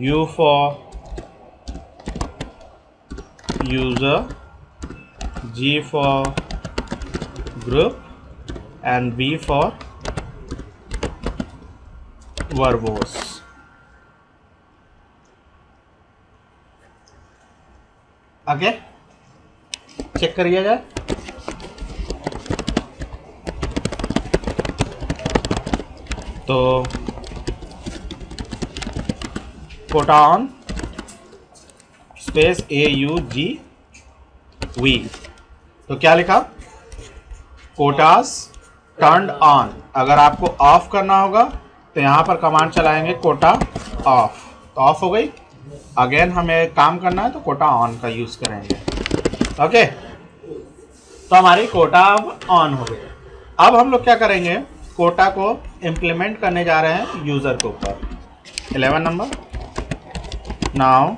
U for user, G for group and V for verbose. आगे check करिए जाए। तो कोटा ऑन स्पेस AUGV, तो क्या लिखा? Quotas turned on. अगर आपको ऑफ करना होगा तो यहां पर कमांड चलाएंगे कोटा ऑफ, तो ऑफ हो गई। अगेन हमें काम करना है तो कोटा ऑन का यूज करेंगे। ओके, तो हमारी कोटा अब ऑन हो गई। अब हम लोग क्या करेंगे, कोटा को इम्प्लीमेंट करने जा रहे हैं यूजर के ऊपर। 11 नंबर। नाउ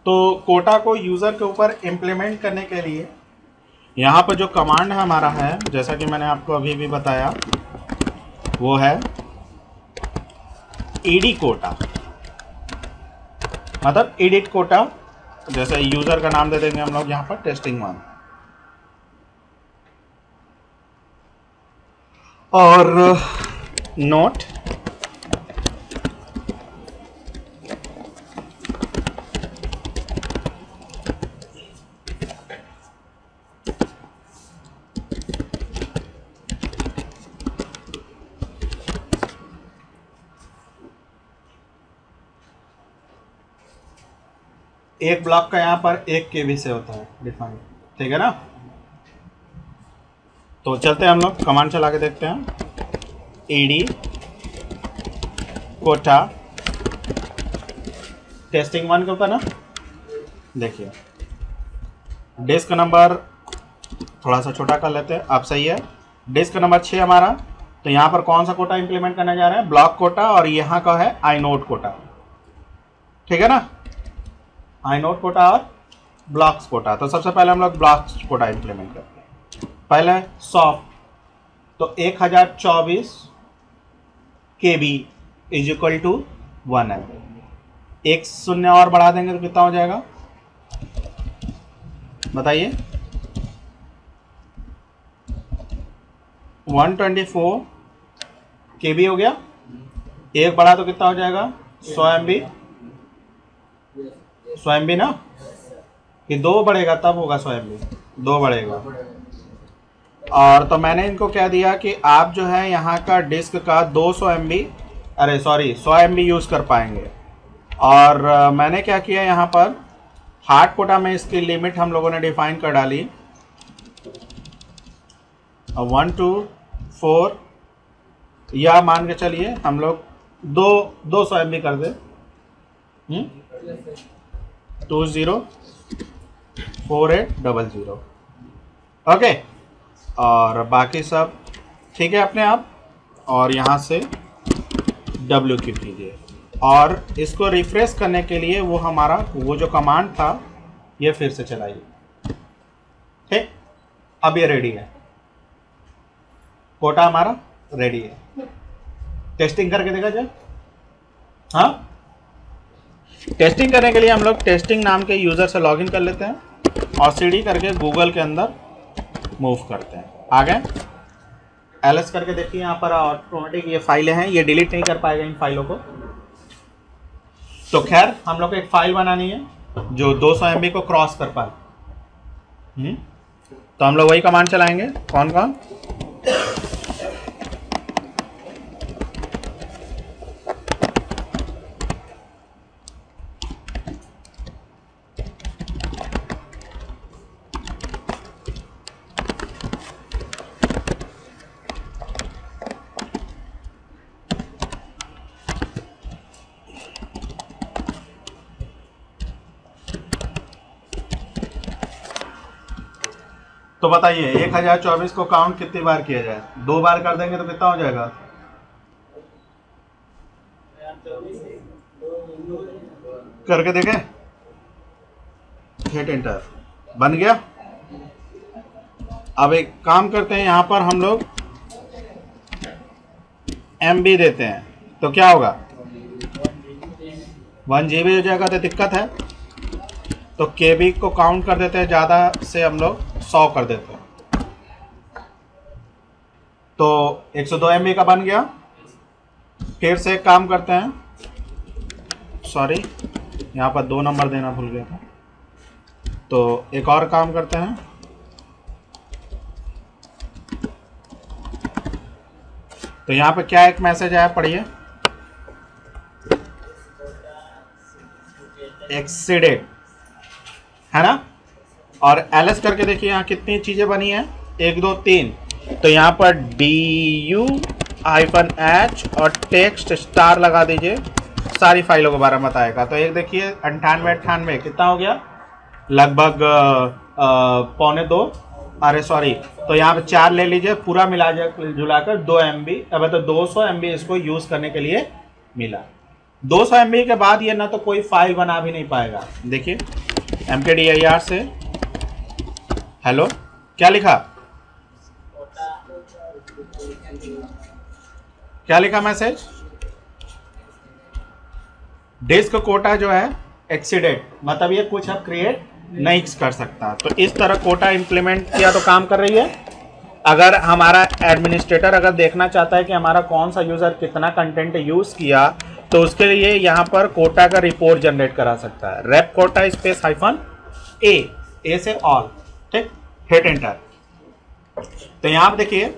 तो कोटा को यूजर के ऊपर इम्प्लीमेंट करने के लिए यहाँ पर जो कमांड है हमारा है, जैसा कि मैंने आपको अभी भी बताया, वो है ed कोटा, मतलब एडिट कोटा। जैसे यूजर का नाम दे देंगे हम लोग यहाँ पर टेस्टिंग1, और नोट एक ब्लॉक का यहाँ पर 1 KB से होता है डिफाइन, ठीक है ना। तो चलते हैं हम लोग कमांड चला के देखते हैं। ed कोटा टेस्टिंग1 के ऊपर ना, देखिए डिस्क नंबर थोड़ा सा छोटा कर लेते हैं, अब सही है। डिस्क नंबर 6 हमारा, तो यहाँ पर कौन सा कोटा इंप्लीमेंट करने जा रहे हैं? ब्लॉक कोटा, और यहाँ का है inode कोटा, ठीक है ना। inode कोटा और ब्लॉक्स कोटा। तो सबसे पहले हम लोग ब्लॉक्स कोटा इंप्लीमेंट करते हैं। पहले सॉफ्ट, तो 1024 KB इज इक्वल टू 1 है। एक शून्य और बढ़ा देंगे तो कितना हो जाएगा बताइए? 124 KB हो गया। एक बढ़ा तो कितना हो जाएगा? 100 MB, 100 MB ना, कि 2 बढ़ेगा तब होगा 100 MB, 2 बढ़ेगा। और तो मैंने इनको कह दिया कि आप जो है यहाँ का डिस्क का 200 MB, अरे सॉरी 100 MB यूज़ कर पाएंगे। और मैंने क्या किया यहाँ पर हार्ड कोटा में इसकी लिमिट हम लोगों ने डिफाइन कर डाली 1 to 4, या मान के चलिए हम लोग 200 MB कर दे, 204800। ओके, और बाकी सब ठीक है अपने आप। और यहाँ से W की कीजिए, और इसको रिफ्रेश करने के लिए वो हमारा वो जो कमांड था ये फिर से चलाइए। ठीक, अब ये रेडी है, कोटा हमारा रेडी है। टेस्टिंग करके देखा जाए। हाँ, टेस्टिंग करने के लिए हम लोग टेस्टिंग नाम के यूज़र से लॉगिन कर लेते हैं और CD करके गूगल के अंदर मूव करते हैं। आगे ls करके देखिए, यहाँ पर ऑटोमेटिक ये फाइलें हैं, ये डिलीट नहीं कर पाएगा इन फाइलों को। तो खैर हम लोग को एक फाइल बनानी है जो 200 MB को क्रॉस कर पाए। तो हम लोग वही कमांड चलाएंगे। कौन कौन? तो बताइए 1024 को काउंट कितनी बार किया जाए? 2 बार कर देंगे तो कितना हो जाएगा? करके देखें, हिट एंटर। बन गया। अब एक काम करते हैं, यहां पर हम लोग MB देते हैं तो क्या होगा, 1 GB हो जाएगा तो दिक्कत है, तो KB को काउंट कर देते हैं, ज़्यादा से हम लोग 100 कर देते हैं, तो 102 MB का बन गया। फिर से एक काम करते हैं, सॉरी यहाँ पर 2 नंबर देना भूल गया था, तो एक और काम करते हैं, तो यहाँ पे क्या एक मैसेज आया, पढ़िए, एक्सीडेड, है ना। और LS करके देखिए यहाँ कितनी चीजें बनी हैं, 1 2 3, तो यहाँ पर DU-H और टेक्स्ट स्टार लगा दीजिए, सारी फाइलों के बारे में बताएगा। तो एक देखिए 98 कितना हो गया, लगभग 1.25, अरे सॉरी, तो यहाँ पे 4 ले लीजिए, पूरा मिला जुलाकर 2 MB, अब तो 200 MB इसको यूज करने के लिए मिला। 200 MB के बाद ये ना तो कोई फाइल बना भी नहीं पाएगा। देखिए mkdir से हेलो, क्या लिखा, क्या लिखा मैसेज, डिस्क कोटा जो है एक्सीडेड, मतलब ये कुछ अब क्रिएट नहीं कर सकता। तो इस तरह कोटा इंप्लीमेंट किया तो काम कर रही है। अगर हमारा एडमिनिस्ट्रेटर अगर देखना चाहता है कि हमारा कौन सा यूजर कितना कंटेंट यूज किया, तो उसके लिए यहाँ पर कोटा का रिपोर्ट जनरेट करा सकता है, रेप कोटा स्पेस -A से ऑल, ठीक, हिट एंटर। तो यहाँ पर देखिए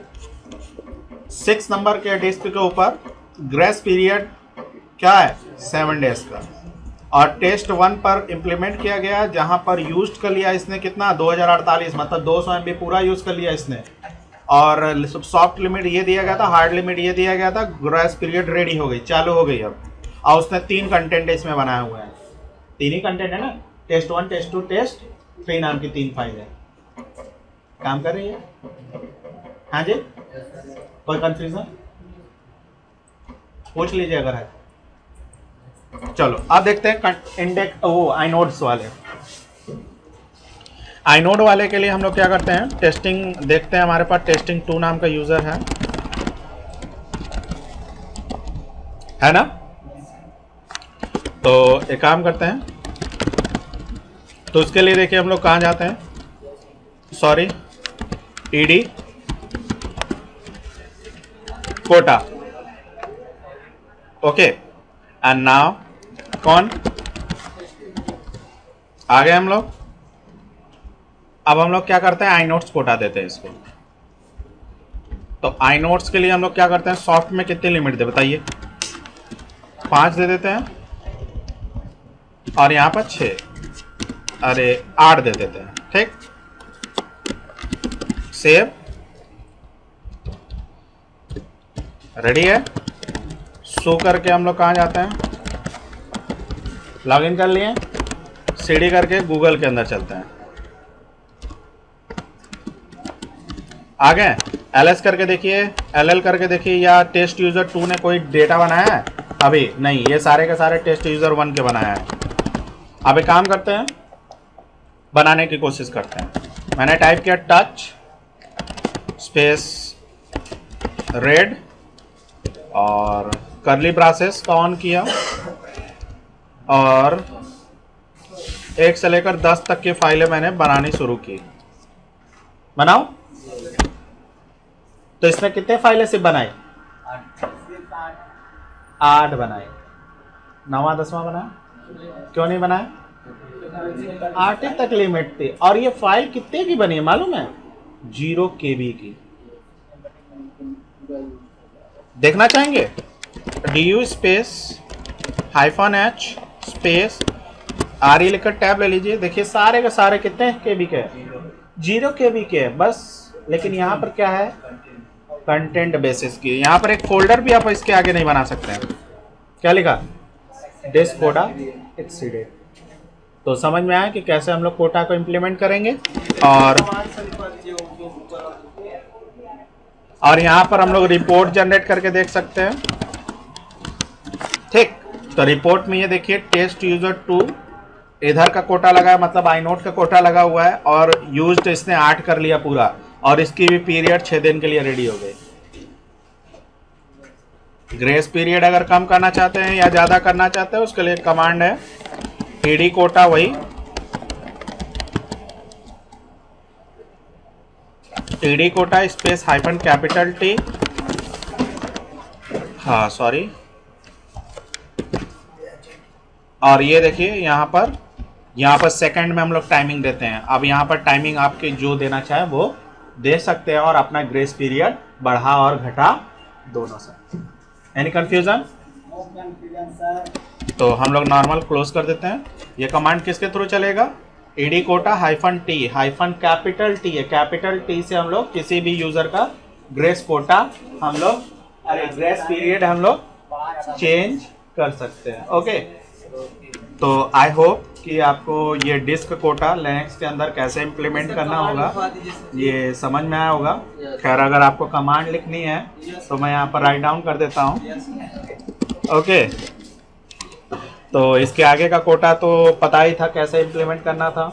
6 नंबर के डिस्क के ऊपर ग्रेस पीरियड क्या है, 7 डेज का, और टेस्ट 1 पर इंप्लीमेंट किया गया, जहां पर यूज कर लिया इसने कितना, 2048, मतलब 200 MB पूरा यूज कर लिया इसने। और सॉफ्ट लिमिट ये दिया गया था, हार्ड लिमिट ये दिया गया था, ग्रेस पीरियड रेडी हो गई, चालू हो गई अब। और उसने 3 कंटेंट इसमें बनाए हुए हैं, 3 ही कंटेंट है ना, टेस्ट 1, टेस्ट 2, टेस्ट 3 नाम की 3 फाइल है, काम कर रही है। हाँ जी, कोई कंफ्यूजन पूछ लीजिए अगर है। चलो अब देखते हैं इंडेक्स, वो आइनोड्स वाले, आइनोड वाले के लिए हम लोग क्या करते हैं, टेस्टिंग देखते हैं, हमारे पास टेस्टिंग 2 नाम का यूजर है ना। तो एक काम करते हैं, तो उसके लिए देखिए हम लोग कहाँ जाते हैं, sorry ed quota, okay, and now कौन आ गए हम लोग। अब हम लोग क्या करते हैं, आइनोड्स कोटा देते हैं इसको। तो आइनोड्स के लिए हम लोग क्या करते हैं, सॉफ्ट में कितनी लिमिट दे बताइए, 5 दे देते हैं, और यहाँ पर 6, अरे 8 दे देते हैं, ठीक, सेव, रेडी है। शो करके हम लोग कहाँ जाते हैं, लॉगिन कर लिए, सीडी करके गूगल के अंदर चलते हैं, आ गए, LS करके देखिए, LL करके देखिए, या टेस्ट यूजर 2 ने कोई डेटा बनाया है, अभी नहीं, ये सारे के सारे टेस्ट यूजर 1 के बनाया है। अब एक काम करते हैं, बनाने की कोशिश करते हैं। मैंने टाइप किया टच स्पेस रेड और करली ब्रासेस का ऑन किया, और 1 से लेकर 10 तक की फाइलें मैंने बनानी शुरू की। बनाओ, तो इसमें कितने फाइलें सिर्फ बनाए, 8 बनाए, 9वां 10वां बनाया, क्यों नहीं बनाया, 8 तक लिमिट थी। और ये फाइल कितने की बनी है मालूम है, 0 KB की। देखना चाहेंगे, DU space -H space RE लिखकर टैब ले लीजिए, देखिए सारे के सारे कितने KB के, 0 KB के है बस। लेकिन यहाँ पर क्या है, कंटेंट बेसिस की, यहाँ पर एक फोल्डर भी आप इसके आगे नहीं बना सकते हैं। क्या लिखा, डिस्क कोटा एक्सीडेड। तो समझ में आया कि कैसे हम लोग कोटा को इम्प्लीमेंट करेंगे। और यहाँ पर हम लोग रिपोर्ट जनरेट करके देख सकते हैं, ठीक। तो रिपोर्ट में ये देखिए टेस्ट यूजर 2 इधर का कोटा लगा है, मतलब आई नोट का कोटा लगा हुआ है, और यूज्ड इसने 8 कर लिया पूरा, और इसकी भी पीरियड 6 दिन के लिए रेडी हो गई। ग्रेस पीरियड अगर कम करना चाहते हैं या ज़्यादा करना चाहते हैं, उसके लिए कमांड है ईडी कोटा, वही edquota space hyphen capital T, हाँ सॉरी, और ये देखिए यहाँ पर सेकंड में हम लोग टाइमिंग देते हैं। अब यहाँ पर टाइमिंग आपके जो देना चाहे वो दे सकते हैं, और अपना ग्रेस पीरियड बढ़ा और घटा दोनों से। Any confusion? तो हम लोग नॉर्मल क्लोज कर देते हैं। ये कमांड किसके थ्रू चलेगा? Edquota hyphen T, hyphen capital T है, कैपिटल टी से हम लोग किसी भी यूजर का ग्रेस कोटा हम लोग, अरे ग्रेस पीरियड हम लोग चेंज कर सकते हैं। ओके, तो आई होप कि आपको ये डिस्क कोटा लिनक्स के अंदर कैसे इम्प्लीमेंट करना होगा ये समझ में आया होगा। खैर अगर आपको कमांड लिखनी है तो मैं यहाँ पर राइट डाउन कर देता हूँ। ओके, तो इसके आगे का कोटा तो पता ही था कैसे इम्प्लीमेंट करना था।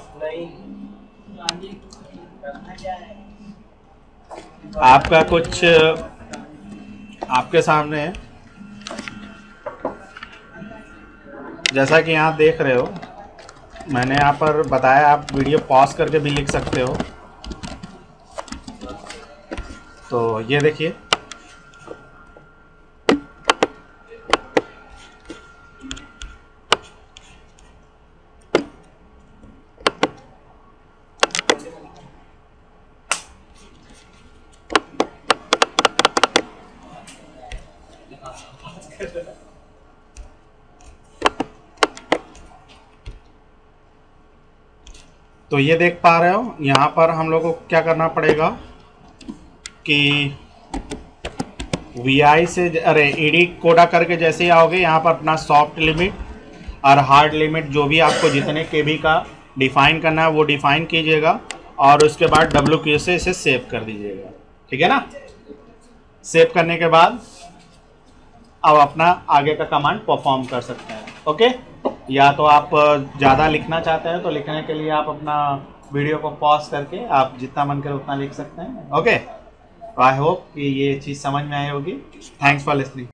आपका कुछ आपके सामने है, जैसा कि यहाँ देख रहे हो, मैंने यहाँ पर बताया, आप वीडियो पॉज करके भी लिख सकते हो। तो ये देखिए, तो ये देख पा रहे हो, यहाँ पर हम लोगों को क्या करना पड़ेगा कि VI से, अरे ईडी कोडा करके जैसे ही आओगे यहाँ पर अपना सॉफ्ट लिमिट और हार्ड लिमिट जो भी आपको जितने केबी का डिफाइन करना है वो डिफाइन कीजिएगा, और उसके बाद WQ से इसे सेव कर दीजिएगा। ठीक है ना? सेव करने के बाद अब अपना आगे का कमांड परफॉर्म कर सकते हैं। ओके, या तो आप ज़्यादा लिखना चाहते हैं तो लिखने के लिए आप अपना वीडियो को पॉज करके आप जितना मन करे उतना लिख सकते हैं। ओके, आई होप कि ये चीज़ समझ में आई होगी। Thanks for listening.